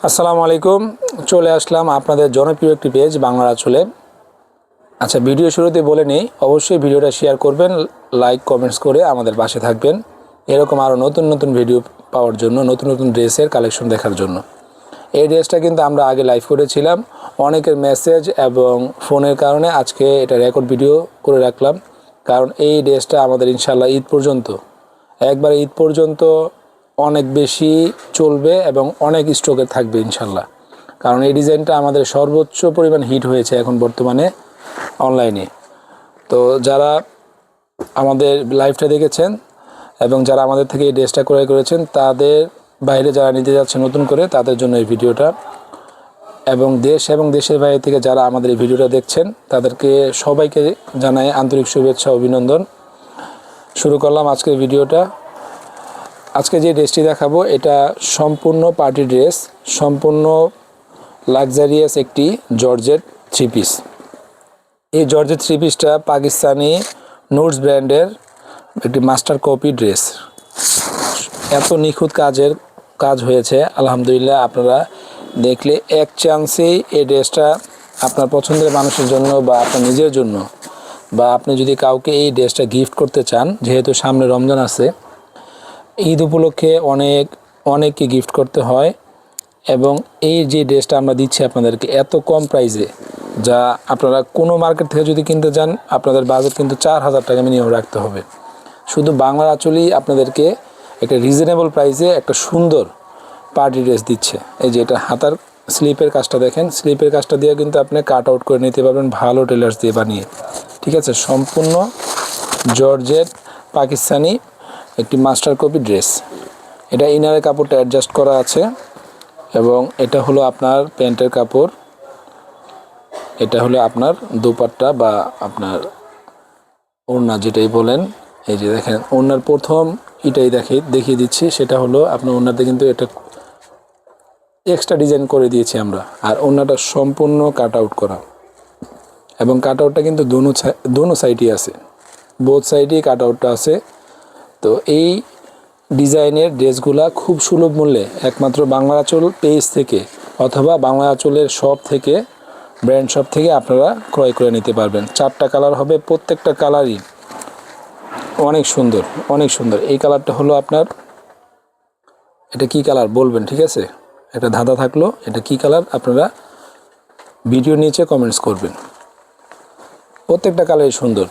আসসালামু আলাইকুম। চলে আসলাম আপনাদের জনপ্রিয় একটি পেজ বাংলার আঁচলে। আচ্ছা, ভিডিও শুরুতে বলে নেই, অবশ্যই ভিডিওটা শেয়ার করবেন, লাইক কমেন্টস করে আমাদের পাশে থাকবেন এরকম আরও নতুন নতুন ভিডিও পাওয়ার জন্য, নতুন নতুন ড্রেসের কালেকশন দেখার জন্য। এই ড্রেসটা কিন্তু আমরা আগে লাইভ করেছিলাম, অনেকের মেসেজ এবং ফোনের কারণে আজকে এটা রেকর্ড ভিডিও করে রাখলাম। কারণ এই ড্রেসটা আমাদের ইনশাল্লাহ ঈদ পর্যন্ত, একবার ঈদ পর্যন্ত অনেক বেশি চলবে এবং অনেক স্টকে থাকবে ইনশাল্লাহ। কারণ এই ডিজাইনটা আমাদের সর্বোচ্চ পরিমাণ হিট হয়েছে এখন বর্তমানে অনলাইনে। তো যারা আমাদের লাইভটা দেখেছেন এবং যারা আমাদের থেকে এই ড্রেসটা ক্রয় করেছেন, তাদের বাইরে যারা নিতে যাচ্ছে নতুন করে, তাদের জন্য এই ভিডিওটা। এবং দেশ এবং দেশের বাইরে থেকে যারা আমাদের এই ভিডিওটা দেখছেন, তাদেরকে সবাইকে জানাই আন্তরিক শুভেচ্ছা, অভিনন্দন। শুরু করলাম আজকের ভিডিওটা। আজকে যে ড্রেসটি দেখাবো এটা সম্পূর্ণ পার্টি ড্রেস, সম্পূর্ণ লাক্সারিয়াস একটি জর্জেট থ্রি পিস। এই জর্জেট থ্রি পিসটা পাকিস্তানি নুটস ব্র্যান্ডের একটি মাস্টার কপি ড্রেস। এত নিখুঁত কাজ হয়েছে আলহামদুলিল্লাহ। আপনারা দেখলে এক চান্সেই এই ড্রেসটা আপনার পছন্দের মানুষের জন্য বা আপনার নিজের জন্য, বা আপনি যদি কাউকে এই ড্রেসটা গিফট করতে চান, যেহেতু সামনে রমজান আছে, ঈদ উপলক্ষে অনেককে গিফট করতে হয়। এবং এই যে ড্রেসটা আমরা দিচ্ছি আপনাদেরকে এত কম প্রাইসে, যা আপনারা কোনো মার্কেট থেকে যদি কিনতে যান আপনাদের বাজেট কিন্তু 4,000 টাকা মিনিমাম রাখতে হবে। শুধু বাংলার আঁচলেই আপনাদেরকে একটা রিজনেবল প্রাইসে একটা সুন্দর পার্টি ড্রেস দিচ্ছে। এই যে এটা হাতার স্লিপের কাজটা দেখেন, স্লিপের কাজটা দিয়ে কিন্তু আপনি কাট আউট করে নিতে পারবেন ভালো টেলার্স দিয়ে বানিয়ে। ঠিক আছে, সম্পূর্ণ জর্জেট পাকিস্তানি একটি মাস্টার কপি ড্রেস। এটা ইনারের কাপড়টা অ্যাডজাস্ট করা আছে এবং এটা হলো আপনার প্যান্টের কাপড়, এটা হলো আপনার দোপাট্টা বা আপনার ওড়না যেটাই বলেন। এই যে দেখেন ওড়নার প্রথম এটাই দেখিয়ে দিচ্ছি, সেটা হলো আপনার ওড়নাতে কিন্তু এটা এক্সট্রা ডিজাইন করে দিয়েছি আমরা। আর ওড়নাটা সম্পূর্ণ কাট আউট করা এবং কাট আউটটা কিন্তু দোনো সাইডই আছে, বোথ সাইডেই কাট আউটটা আছে। তো এই ডিজাইনের ড্রেসগুলা খুব সুলভ মূল্যে একমাত্র বাংলা আঁচল পেজ থেকে অথবা বাংলা আঁচলের শপ থেকে, ব্র্যান্ড শপ থেকে আপনারা ক্রয় করে নিতে পারবেন। 4টা কালার হবে, প্রত্যেকটা কালারই অনেক সুন্দর, অনেক সুন্দর। এই কালারটা হলো আপনার, এটা কি কালার বলবেন, ঠিক আছে? এটা ধাঁধা থাকলো, এটা কি কালার আপনারা ভিডিও নিচে কমেন্টস করবেন। প্রত্যেকটা কালারই সুন্দর।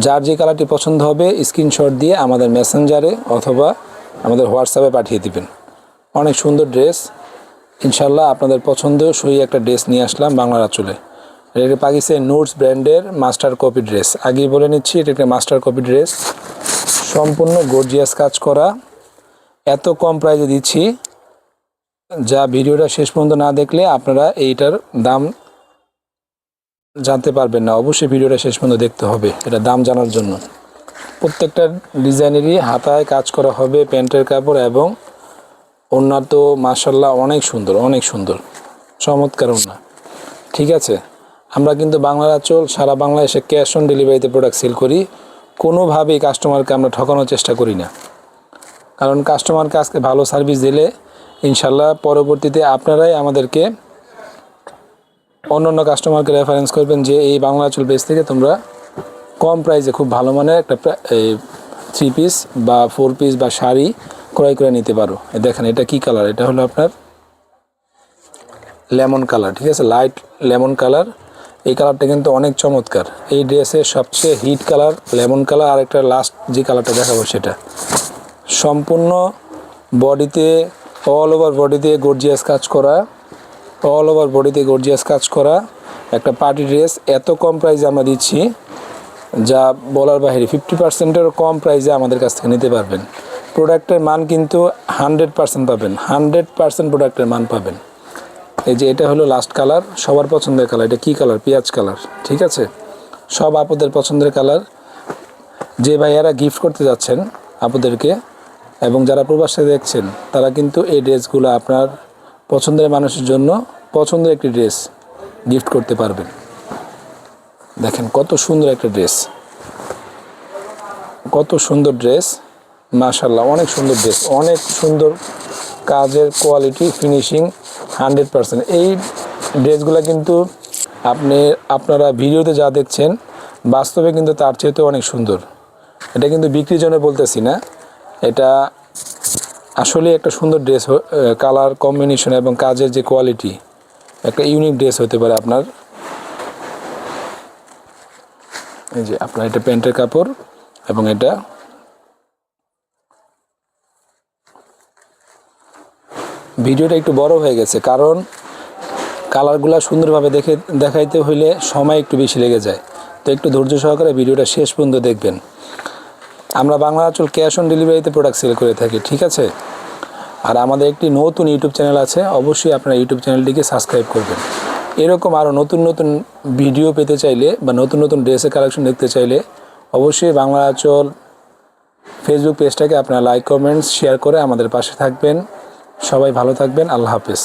যার যে কালারটি পছন্দ হবে স্ক্রিনশট দিয়ে আমাদের মেসেঞ্জারে অথবা আমাদের হোয়াটসঅ্যাপে পাঠিয়ে দিবেন। অনেক সুন্দর ড্রেস ইনশাল্লাহ, আপনাদের পছন্দের সই একটা ড্রেস নিয়ে আসলাম বাংলার আঁচলে। এটা পাকিস্তানি নুটস ব্র্যান্ডের মাস্টার কপি ড্রেস। আগেই বলে নিচ্ছি, এটা একটা মাস্টার কপি ড্রেস, সম্পূর্ণ গর্জিয়াস কাজ করা। এত কম প্রাইসে দিচ্ছি, যা ভিডিওটা শেষ পর্যন্ত না দেখলে আপনারা এইটার দাম জানতে পারবেন না। অবশ্যই ভিডিওটা শেষ পর্যন্ত দেখতে হবে এটা দাম জানার জন্য। প্রত্যেকটা ডিজাইনেরই হাতায় কাজ করা হবে, প্যান্টের কাপড় এবং ওড়না তো মাশাআল্লাহ অনেক সুন্দর, অনেক সুন্দর, চমৎকার ওড়না। ঠিক আছে, আমরা কিন্তু বাংলার আঁচল সারা বাংলাদেশে ক্যাশ অন ডেলিভারিতে প্রোডাক্ট সেল করি। কোনোভাবেই কাস্টমারকে আমরা ঠকানোর চেষ্টা করি না। কারণ কাস্টমারকে আজকে ভালো সার্ভিস দিলে ইনশাল্লাহ পরবর্তীতে আপনারাই আমাদেরকে অন্য কাস্টমারকে রেফারেন্স করবেন যে এই বাংলা আঁচল পেজ থেকে তোমরা কম প্রাইসে খুব ভালো মানের একটা 3 পিস বা 4 পিস বা শাড়ি ক্রয় করে নিতে পারো। দেখেন এটা কি কালার, এটা হলো আপনার লেমন কালার। ঠিক আছে, লাইট লেমন কালার। এই কালারটা কিন্তু অনেক চমৎকার। এই ড্রেসের সবচেয়ে হিট কালার লেমন কালার। আর একটা লাস্ট যে কালারটা দেখাবো সেটা সম্পূর্ণ বডিতে, অল ওভার বডিতে গর্জিয়াস কাজ করা, অল ওভার বডিতে গর্জিয়াস কাজ করা একটা পার্টি ড্রেস। এত কম প্রাইসে আমরা দিচ্ছি যা বলার বাইরে। 50%-এরও কম প্রাইসে আমাদের কাছ থেকে নিতে পারবেন। প্রোডাক্টের মান কিন্তু 100% পাবেন, 100% প্রোডাক্টের মান পাবেন। এই যে এটা হলো লাস্ট কালার, সবার পছন্দের কালার। এটা কি কালার? পেঁয়াজ কালার। ঠিক আছে, সব আপুদের পছন্দের কালার। যে ভাইয়ারা গিফট করতে যাচ্ছেন আপুদেরকে এবং যারা প্রবাসে দেখছেন, তারা কিন্তু এই ড্রেসগুলো আপনার পছন্দের মানুষের জন্য পছন্দের একটি ড্রেস গিফট করতে পারবেন। দেখেন কত সুন্দর একটা ড্রেস, কত সুন্দর ড্রেস, মাশাআল্লাহ অনেক সুন্দর ড্রেস, অনেক সুন্দর কাজের কোয়ালিটি ফিনিশিং 100%। এই ড্রেসগুলো কিন্তু আপনারা ভিডিওতে যা দেখছেন বাস্তবে কিন্তু তার চেয়েতে অনেক সুন্দর। এটা কিন্তু বিক্রির জন্য বলতেছি না, এটা আসলে একটা সুন্দর ড্রেস, কালার কম্বিনেশন এবং কাজের যে কোয়ালিটি, একটা ইউনিক ড্রেস হতে পারে আপনার। এই যে আপনার এটা প্যান্টের কাপড় এবং এটা ভিডিওটা একটু বড় হয়ে গেছে, কারণ কালারগুলো সুন্দরভাবে দেখাইতে হইলে সময় একটু বেশি লেগে যায়। তো একটু ধৈর্য সহকারে ভিডিওটা শেষ পর্যন্ত দেখবেন। আমরা বাংলা আঁচল ক্যাশ অন ডেলিভারিতে প্রোডাক্ট সেল করে থাকি, ঠিক আছে? আর আমাদের একটি নতুন ইউটিউব চ্যানেল আছে, অবশ্যই আপনারা ইউটিউব চ্যানেলটিকে সাবস্ক্রাইব করবেন। এরকম আরও নতুন নতুন ভিডিও পেতে চাইলে বা নতুন নতুন ড্রেসের কালেকশন দেখতে চাইলে অবশ্যই বাংলা আঁচল ফেসবুক পেজটাকে আপনারা লাইক কমেন্টস শেয়ার করে আমাদের পাশে থাকবেন। সবাই ভালো থাকবেন। আল্লাহ হাফেজ।